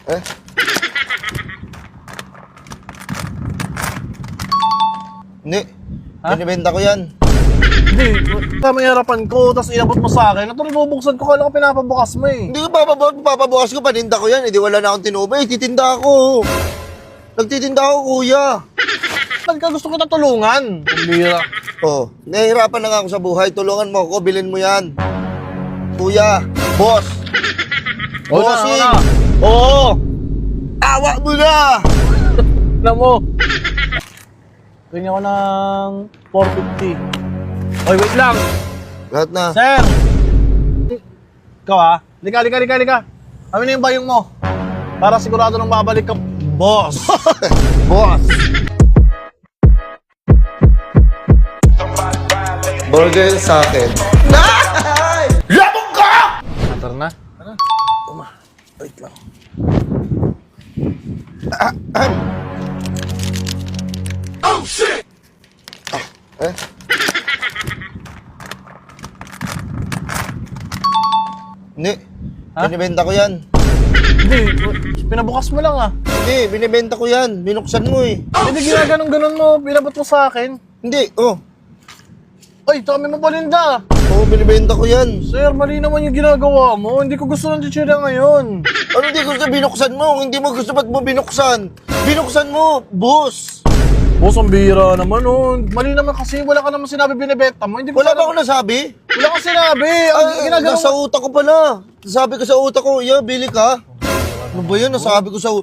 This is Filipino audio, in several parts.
Eh? Hindi. Ha? Binibenta ko yan. Hindi, tama yung harapan ko, tapos inabot mo sa akin. Ito bubuksan ko, kala ko pinapabukas mo eh. Hindi ko papabukas ko, paninda ko yan. Hindi wala na akong tinubay. Titinda ako. Nagtitinda ako, kuya. Ba't ka gusto kita tulungan? Pambira. Oh, nahihirapan na nga ako sa buhay. Tulungan mo ako, bilhin mo yan. Kuya, boss. Oo na, Bossing. oo na. Oo! Awa mo na! Na mo. Tingnan ko ng 450. Oy, wait lang. Lahat na. Sir! Ikaw ha? Lika. Kami na yung bayong mo. Para sigurado nang babalik ka, boss. Boss. Burger sa akin. Nay! Labog ka! Tara na. Wait lang. Oh shit! Eh? Hindi. Ha? Binibenta ko yan. Hindi, pinabukas mo lang ah. Hindi, binibenta ko yan. Binuksan mo eh. Hindi ginaganon-ganon mo, pinabot mo sa akin. Hindi, oh. Ay, ito kami mapalinda. Oo, binibenta ko yan. Sir, mali naman yung ginagawa mo. Hindi ko gusto ng chichirya ngayon. Ano hindi gusto binuksan mo? Kung hindi mo gusto, ba't mo binuksan? Binuksan mo, boss. Boss, ang bihira naman oh. Mali naman kasi, wala ka naman sinabi binibenta mo. Hindi ko Wala ba sana- ako nasabi? Wala ka sinabi. Ang ginagawa Nasa mo. utak ko pala. Sabi ko sa utak ko, yeah, bili ka. Ano ba yan? Nasabi ko sa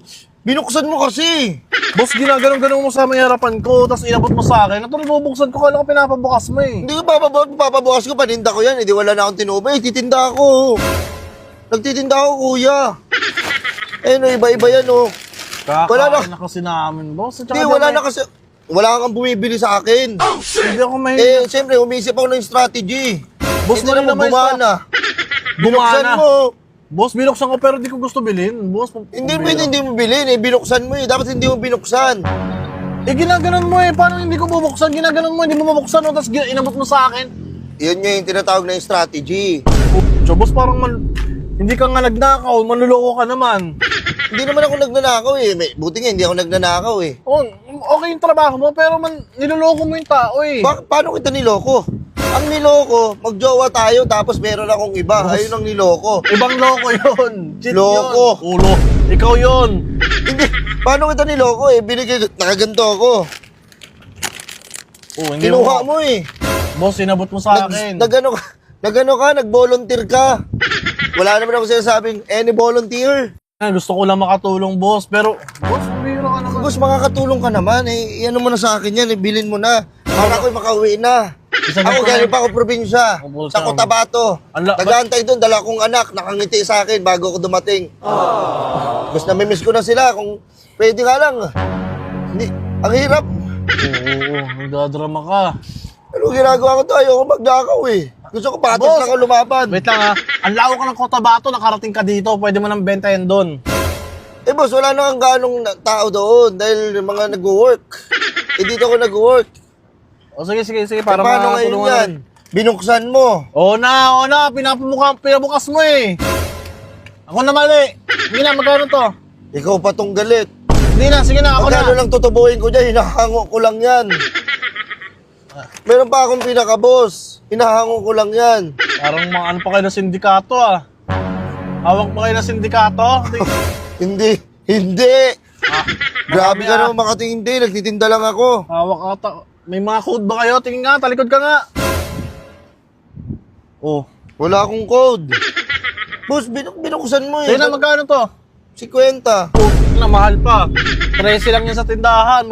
binuksan mo kasi. Boss, ginaganon-ganon mo sa may harapan ko, tapos inabot mo sa akin. Ito bubuksan ko, kala ko pinapabukas mo eh. Hindi ko papabukas ko, paninda ko yan. Hindi wala na akong tinubay. Titinda ako. Nagtitinda ako, kuya. Eh, no, iba-iba yan, oh. Wala Kakain na. na kasi namin, boss. At saka Hindi, wala na kasi. Wala kang bumibili sa akin. Hindi ako may... Eh, siyempre, umisip ako ng strategy. Boss, Hindi mali naman naman gumana. Binuksan Gumana. mo. Boss, binuksan ko pero di ko gusto bilhin. Boss, Hindi pwede hindi mo bilhin eh. Binuksan mo eh. Dapat hindi mo binuksan. Eh, ginaganon mo eh. Paano hindi ko bubuksan? Ginaganon mo, hindi mo mabuksan no? Tapos inabot mo sa akin. Yun nga yung tinatawag na yung strategy. So, boss, parang hindi ka nga nagnakaw. Manluloko ka naman. Hindi naman ako nagnanakaw eh. Buti nga hindi ako nagnanakaw eh. Oh, okay yung trabaho mo, pero niloloko mo yung tao eh. Paano kita niloko? Ang niloko, magjowa tayo tapos meron akong iba. Ayun ang niloko. Ibang loko yun. Cheat Loko. yun. Ulo. Ikaw yun. Hindi. Paano kita niloko eh? Binigay, nakaganto ako. Oh, hindi Kinuha mo eh. Boss, sinabot mo sa akin. Nagano ka, nag-volunteer ka. Wala naman ako sinasabing any volunteer. Gusto ko lang makatulong, boss. Pero, boss, bihira ka naman. Boss, makakatulong ka naman eh. Ano mo na sa akin yan, eh. Bilhin mo na. Para ako'y makauwi na. Ako galing pa ako probinsya. Sa Cotabato. Nag-aantay doon, dala kong anak, nakangiti sa akin bago ako dumating. Mas namimiss ko na sila kung pwede nga lang. Hindi, ang hirap. Oo, nagdadrama ka. Ano ginagawa ko to? Ayoko magnakaw eh. Gusto ko patas Boss! lang ako lumaban. Wait lang ha. Ang layo ka ng Cotabato, nakarating ka dito. Pwede mo nang bentahin doon. Eh boss, wala na kang ganong tao doon dahil mga nag-work. Eh dito ako nag-work. O sige, para Paano ngayon makatulungan yan? Binuksan mo. Oo na. Pinabukas mo eh. Ako na mali. Sige na, magkano to? Ikaw pa tong galit. Hindi na, sige na, ako Magkano na. lang tutubuhin ko dyan, hinahango ko lang yan. Meron pa akong pinaka-boss. Hinahango ko lang yan. Parang mga ano pa kayo ng sindikato ah. Hawak pa kayo ng sindikato? Hindi. Grabe ka naman makatingindi. Nagtitinda lang ako. Hawak ata. May mga code ba kayo? Tingin nga, talikod ka nga. Oh. Wala akong code. Boss, binuksan mo eh. Sige na, magkano to? 50. Oh, na mahal pa. 13 lang yan sa tindahan.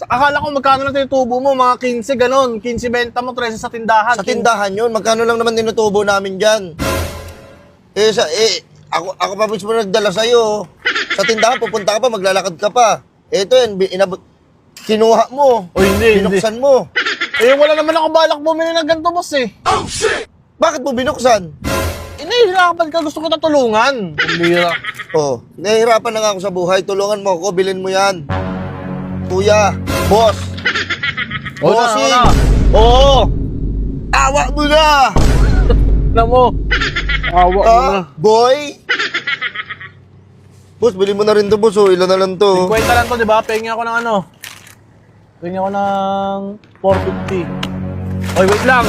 Akala ko magkano lang tinutubo mo, mga 15 ganon. 15 benta mo, 13 sa tindahan. Sa tindahan yun, magkano lang naman tinutubo namin dyan. Ako pa mismo nagdala sa'yo. Sa tindahan, pupunta ka pa, maglalakad ka pa. Ito yan, kinuha mo. O hindi. Binuksan mo. Eh, wala naman ako balak bumili ng ganito, boss eh. Oh shit! Bakit mo binuksan? Inihirapan ka, gusto kita tulungan. Pambira. Oh, nahihirapan na nga ako sa buhay. Tulungan mo ako, bilhin mo yan. Kuya, boss. Bossing. Oo. Awa mo na! Na mo. Awa mo na. Boy? Boss, bili mo na rin to, boss. Oh. Ilan na lang to. 50 lang to, di ba? Pengi ako ng ano? Pengi ako ng 450. Oy, wait lang.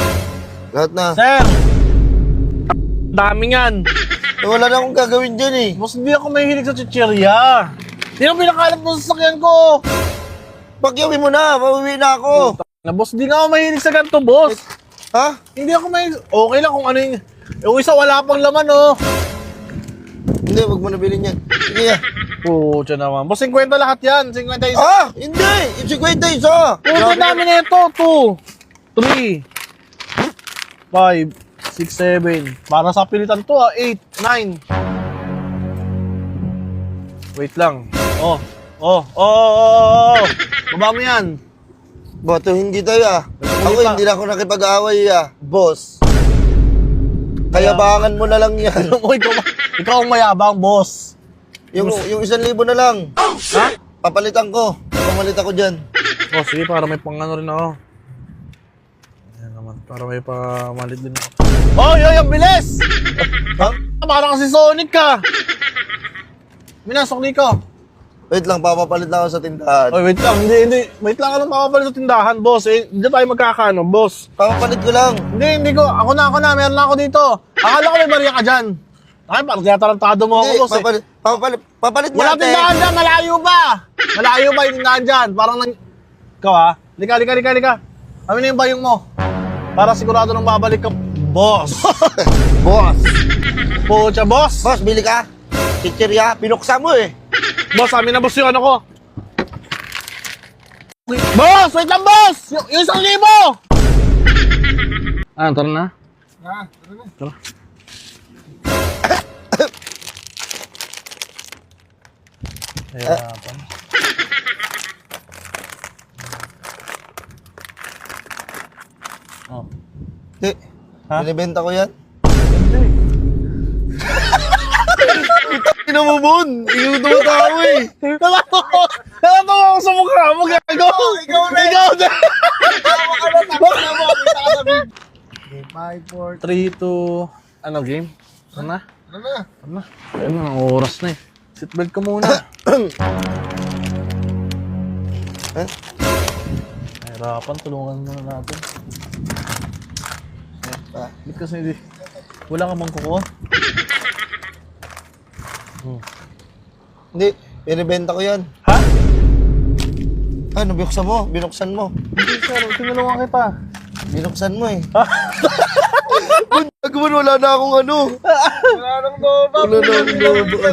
Lahat na. Sir! Dami yan. Eh, wala na akong gagawin dyan eh. Boss, hindi ako mahilig sa chichirya. Hindi ako pinakalat mo sa sasakyan ko. Pagyawin mo na, pauwi na ako. Na boss, di nga ako mahilig sa ganito, boss. Ha? Hindi ako mahilig. Okay lang kung ano yung... Yung isa wala pang laman, oh. Hindi, wag mo na bilhin yan. Sige ah. Pucha naman. Boss, 50 lahat yan. 50 isa. Ah! Hindi! Yung 50 isa! Pucha dami na ito. 2, 3, 5, 6, 7. Para sa pilitan to, 8, 9. Wait lang. Oh. Baba mo yan. Boto, hindi tayo ah. Ako pa. hindi na ako nakipag-away ah. Boss. Kayabangan mo na lang yan. Alam mo, ikaw ang mayabang, boss. yung 1,000 na lang. Ha? Papalitan ko. Pamalit ako dyan. Oh, sige, para may pang-ano rin ako. Ayan naman, para may pamalit din ako. Oh, ang bilis! Ha? Parang kasi Sonic ka. Minasok Nico. Wait lang, papapalit na ako sa tindahan. Oy, wait lang. Hindi. Wait lang, anong papapalit sa tindahan, boss? Eh, hindi tayo magkakano, boss. Papapalit ko lang. Hindi ko. Ako na. Meron na ako dito. Akala ko may Maria ka dyan. Ay, parang tinatarantado mo ako, Hindi, boss. papalit Wala natin. tindahan dyan. Malayo ba? Malayo ba yung tindahan dyan? Parang Ikaw, ha? Lika. Kami na yung bayong mo. Para sigurado nang babalik ka. Boss. Boss. Pucha, boss. Boss, bili ka. Chichirya, pinuksa mo eh. Boss, amin na boss yung ano ko. Boss, wait lang, boss! Yung 1,000! Ah, tara na. Tara. Hirapan. Oh. Hindi. Ha? Binibenta ko yan. Hindi. Pinamubon. Ikaw tumatawa eh. Nalatawa ako sa mukha mo, gago! Ikaw na. Ikaw na! Tawa ka na, tapos na mo. Kita ka sa big. 5, 4. 3, 2... Ano, game? Ano na? Ano na? Ano na? Ayun na, ang oras na eh. Seatbelt ka muna. Eh? Nahirapan, tulungan muna natin. Ah. Ba't kasi hindi? Wala ka bang kuko? Hindi. Binibenta ko yan. Ha? Ano, binuksan mo? Binuksan mo. Hindi sir, tinulungan kita. Binuksan mo eh. Ha? Gagawin, wala na akong ano. Wala nang loba. Wala na akong loba.